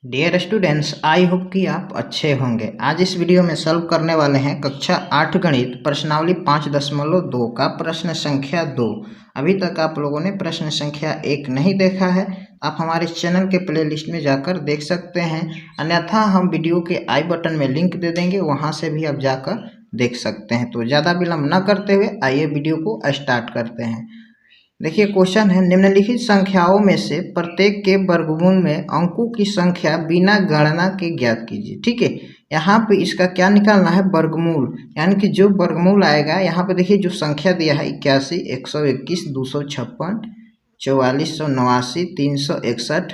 Dear students, I hope कि आप अच्छे होंगे। आज इस वीडियो में सॉल्व करने वाले हैं कक्षा 8 गणित प्रश्नावली 5.2 का प्रश्न संख्या 2। अभी तक आप लोगों ने प्रश्न संख्या 1 नहीं देखा है, आप हमारे चैनल के प्लेलिस्ट में जाकर देख सकते हैं, अन्यथा हम वीडियो के आई बटन में लिंक दे देंगे, वहां से भी आप जाकर देख सकते हैं। तो ज़्यादा विलम्ब न करते हुए आइए वीडियो को स्टार्ट करते हैं। देखिए क्वेश्चन है, निम्नलिखित संख्याओं में से प्रत्येक के वर्गमूल में अंकों की संख्या बिना गणना के ज्ञात कीजिए। ठीक है, यहाँ पे इसका क्या निकालना है, वर्गमूल, यानी कि जो वर्गमूल आएगा यहाँ पे देखिए जो संख्या दिया है 81, 121, 256, 4489, 361,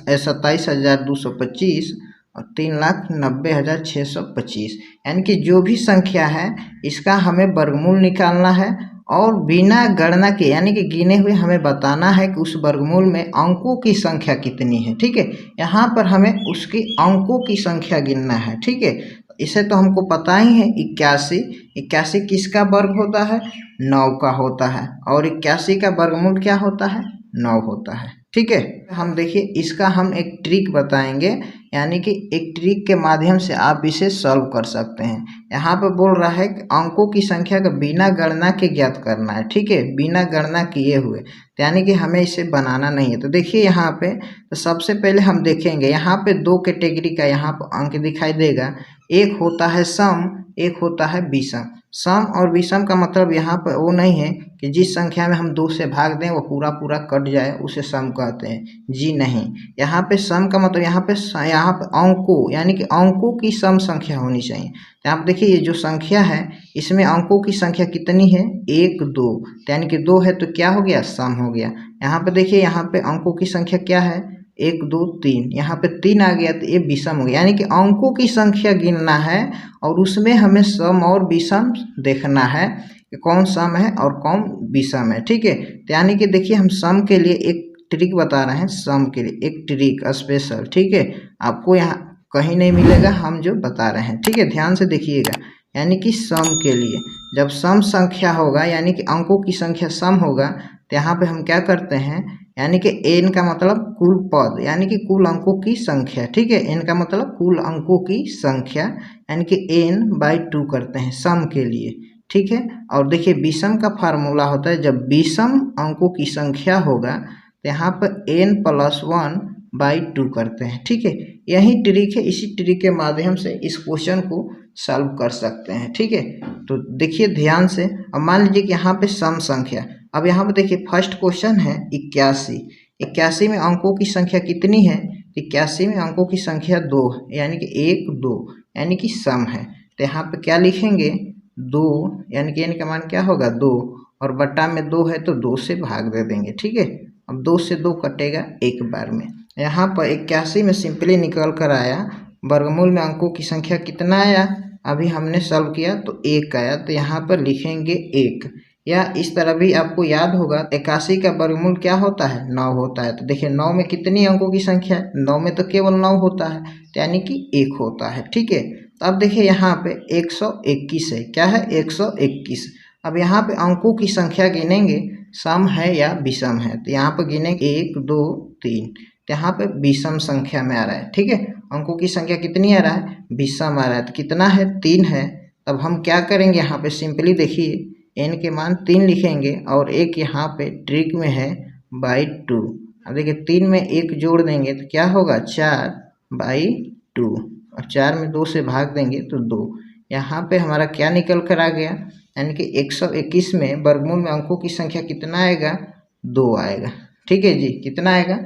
27,225 और 3,90,625, यानी कि जो भी संख्या है इसका हमें वर्गमूल निकालना है और बिना गणना के यानी कि गिने हुए हमें बताना है कि उस वर्गमूल में अंकों की संख्या कितनी है। ठीक है, यहाँ पर हमें उसकी अंकों की संख्या गिनना है। ठीक है, इसे तो हमको पता ही है 81, 81 किसका वर्ग होता है, 9 का होता है, और 81 का वर्गमूल क्या होता है, 9 होता है। ठीक है, हम देखिए इसका हम एक ट्रिक बताएंगे, यानी कि एक ट्रिक के माध्यम से आप इसे सॉल्व कर सकते हैं। यहाँ पर बोल रहा है कि अंकों की संख्या का बिना गणना के ज्ञात करना है। ठीक है, बिना गणना किए हुए, तो यानी कि हमें इसे बनाना नहीं है। तो देखिए यहाँ पे तो सबसे पहले हम देखेंगे, यहाँ पे दो कैटेगरी का यहाँ पर अंक दिखाई देगा, एक होता है सम, एक होता है विषम। सम और विषम का मतलब यहाँ पर वो नहीं है कि जिस संख्या में हम 2 से भाग दें वो पूरा पूरा कट जाए, उसे सम कहते हैं, जी नहीं। यहाँ पे सम का मतलब यहाँ पे अंकों, यानी कि अंकों की सम संख्या होनी चाहिए। तो आप देखिए ये जो संख्या है इसमें अंकों की संख्या कितनी है, 1 2, यानी कि 2 है तो क्या हो गया, सम हो गया। यहाँ पे देखिए यहाँ पे अंकों की संख्या क्या है, 1 2 3, यहाँ पे 3 आ गया तो ये विषम हो गया। यानी कि अंकों की संख्या गिनना है और उसमें हमें सम और विषम देखना है कि कौन सम है और कौन विषम है। ठीक है, तो यानी कि देखिए हम सम के लिए एक ट्रिक बता रहे हैं, सम के लिए एक ट्रिक स्पेशल। ठीक है, आपको यहाँ कहीं नहीं मिलेगा, हम जो बता रहे हैं। ठीक है, ध्यान से देखिएगा, यानी कि सम के लिए जब सम संख्या होगा यानी कि अंकों की संख्या सम होगा तो यहाँ पे हम क्या करते हैं, यानी कि n का मतलब कुल पद, यानी कि कुल अंकों की संख्या। ठीक है, n का मतलब कुल अंकों की संख्या, यानी कि n/2 करते हैं सम के लिए। ठीक है, और देखिए विषम का फार्मूला होता है, जब विषम अंकों की संख्या होगा तो यहाँ पर n+1/2 करते हैं। ठीक है, यही ट्रिक है, इसी ट्रिक के माध्यम से इस क्वेश्चन को सॉल्व कर सकते हैं। ठीक है, तो देखिए ध्यान से, अब मान लीजिए कि यहाँ पे सम संख्या, अब यहाँ पे देखिए फर्स्ट क्वेश्चन है 81, 81 में अंकों की संख्या कितनी है, 81 में अंकों की संख्या 2, यानी कि 1 2, यानी कि सम है। तो यहाँ पे क्या लिखेंगे, 2, यानी कि n का मान क्या होगा, 2, और बटा में 2 है तो 2 से भाग दे देंगे। ठीक है, अब 2 से 2 कटेगा एक बार में। यहाँ पर 81 में सिंपली निकल कर आया, वर्गमूल में अंकों की संख्या कितना आया, अभी हमने सॉल्व किया तो 1 आया, तो यहाँ पर लिखेंगे 1। या इस तरह भी आपको याद होगा 81 का वर्गमूल क्या होता है, 9 होता है। तो देखिए 9 में कितनी अंकों की संख्या है, 9 में तो केवल 9 होता है, तो यानी कि 1 होता है। ठीक है, तो अब देखिए यहाँ पे 121 है, क्या है, 121। अब यहाँ पे अंकों की संख्या गिनेंगे, सम है या विषम है, तो यहाँ पर गिनेंगे 1 2 3, तो यहाँ पे विषम संख्या में आ रहा है। ठीक है, अंकों की संख्या कितनी आ रहा है, विषम आ रहा है, तो कितना है, 3 है। तब हम क्या करेंगे, यहाँ पे सिंपली देखिए n के मान 3 लिखेंगे और एक यहाँ पे ट्रिक में है /2। अब देखिए 3 में 1 जोड़ देंगे तो क्या होगा, 4/2, और 4 में 2 से भाग देंगे तो 2। यहाँ पे हमारा क्या निकल कर आ गया, यानी कि 121 में वर्गमूल में अंकों की संख्या कितना आएगा, 2 आएगा। ठीक है जी, कितना आएगा,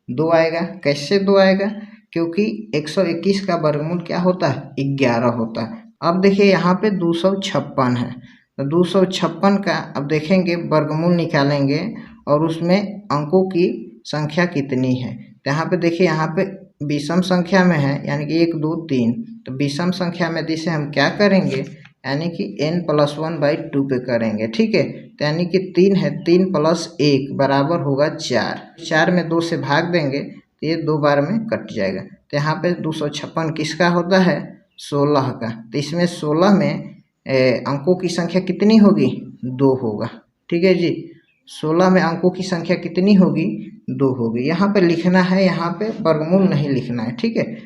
2 आएगा। कैसे 2 आएगा, क्योंकि 121 का वर्गमूल क्या होता है, 11 होता है। अब देखिए यहाँ पे 256 है, तो 256 का अब देखेंगे वर्गमूल निकालेंगे और उसमें अंकों की संख्या कितनी है। तो यहाँ पे देखिए यहाँ पे विषम संख्या में है, यानी कि 1 2 3, तो विषम संख्या में जिसे हम क्या करेंगे, यानी कि n+1/2 पे करेंगे। ठीक है, तो यानी कि 3 है, 3 + 1 बराबर होगा 4, 4 में 2 से भाग देंगे तो ये 2 बार में कट जाएगा। तो यहाँ पे 256 किसका होता है, 16 का, तो इसमें 16 में अंकों की संख्या कितनी होगी, 2 होगा। ठीक है जी, 16 में अंकों की संख्या कितनी होगी? 2 होगी। यहाँ पे लिखना है, यहाँ पे वर्गमूल नहीं लिखना है, ठीक है,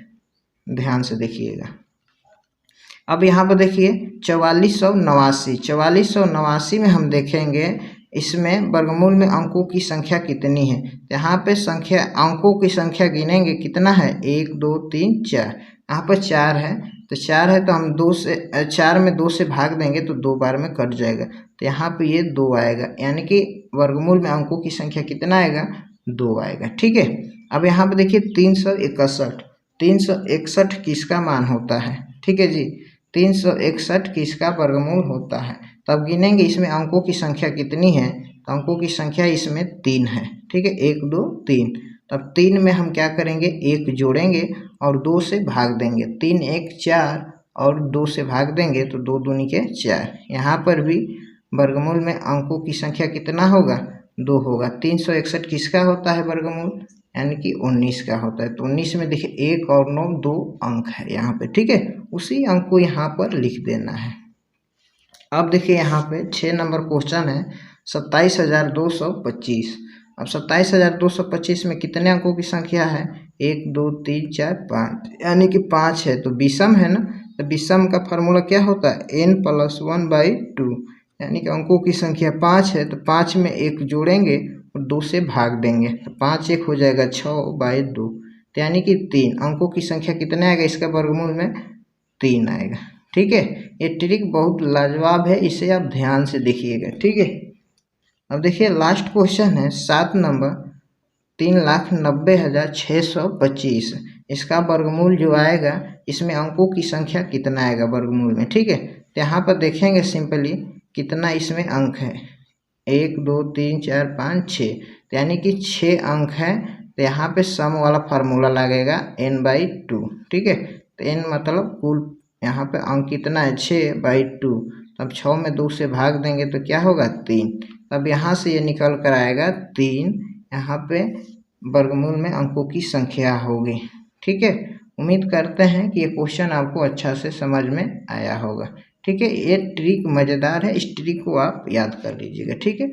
ध्यान से देखिएगा। अब यहाँ पर देखिए 4489, 4489 में हम देखेंगे इसमें वर्गमूल में अंकों की संख्या कितनी है। यहाँ पे संख्या, अंकों की संख्या गिनेंगे, कितना है? 1 2 3 4। यहाँ पर 4 है, तो 4 है तो हम 2 से 4 में 2 से भाग देंगे तो 2 बार में कट जाएगा, तो यहाँ पे ये 2 आएगा, यानी कि वर्गमूल में अंकों की संख्या कितना आएगा? 2 आएगा, ठीक है। अब यहाँ पे देखिए 361, 361 किसका मान होता है? ठीक है जी, 361 किसका वर्गमूल होता है? तब गिनेंगे इसमें अंकों की संख्या कितनी है, तो अंकों की संख्या इसमें 3 है, ठीक है, 1 2 3। तब 3 में हम क्या करेंगे? 1 जोड़ेंगे और 2 से भाग देंगे, 3 1 4 और 2 से भाग देंगे तो 2 दूनी के 4। यहाँ पर भी वर्गमूल में अंकों की संख्या कितना होगा? 2 होगा। 361 किसका होता है वर्गमूल? यानी कि 19 का होता है। तो 19 में देखिए 1 और 9 2 अंक है यहाँ पे, ठीक है, उसी अंक को यहाँ पर लिख देना है। अब देखिए यहाँ पे 6 नंबर क्वेश्चन है 27,225। अब 27,225 में कितने अंकों की संख्या है? 1 2 3 4 5, यानी कि 5 है, तो विषम है ना, तो विषम का फार्मूला क्या होता है? n+1/2, यानी कि अंकों की संख्या 5 है तो 5 में 1 जोड़ेंगे और 2 से भाग देंगे, तो 5 1 हो जाएगा 6/2, तो यानी कि 3। अंकों की संख्या कितना आएगा? इसका वर्गमूल में 3 आएगा, ठीक है। ये ट्रिक बहुत लाजवाब है, इसे आप ध्यान से देखिएगा, ठीक है। अब देखिए लास्ट क्वेश्चन है 7 नंबर 3,90,625। इसका वर्गमूल जो आएगा, इसमें अंकों की संख्या कितना आएगा वर्गमूल में, ठीक है। तो यहाँ पर देखेंगे सिंपली कितना इसमें अंक है, 1 2 3 4 5 6, तो यानी कि 6 अंक है, तो यहाँ पे सम वाला फार्मूला लगेगा n/2, ठीक है। तो n मतलब कुल यहाँ पे अंक कितना है? 6/2। तब 6 में 2 से भाग देंगे तो क्या होगा? 3। तब यहाँ से ये निकल कर आएगा 3, यहाँ पे वर्गमूल में अंकों की संख्या होगी, ठीक है। उम्मीद करते हैं कि ये क्वेश्चन आपको अच्छा से समझ में आया होगा, ठीक है। ये ट्रिक मज़ेदार है, इस ट्रिक को आप याद कर लीजिएगा, ठीक है।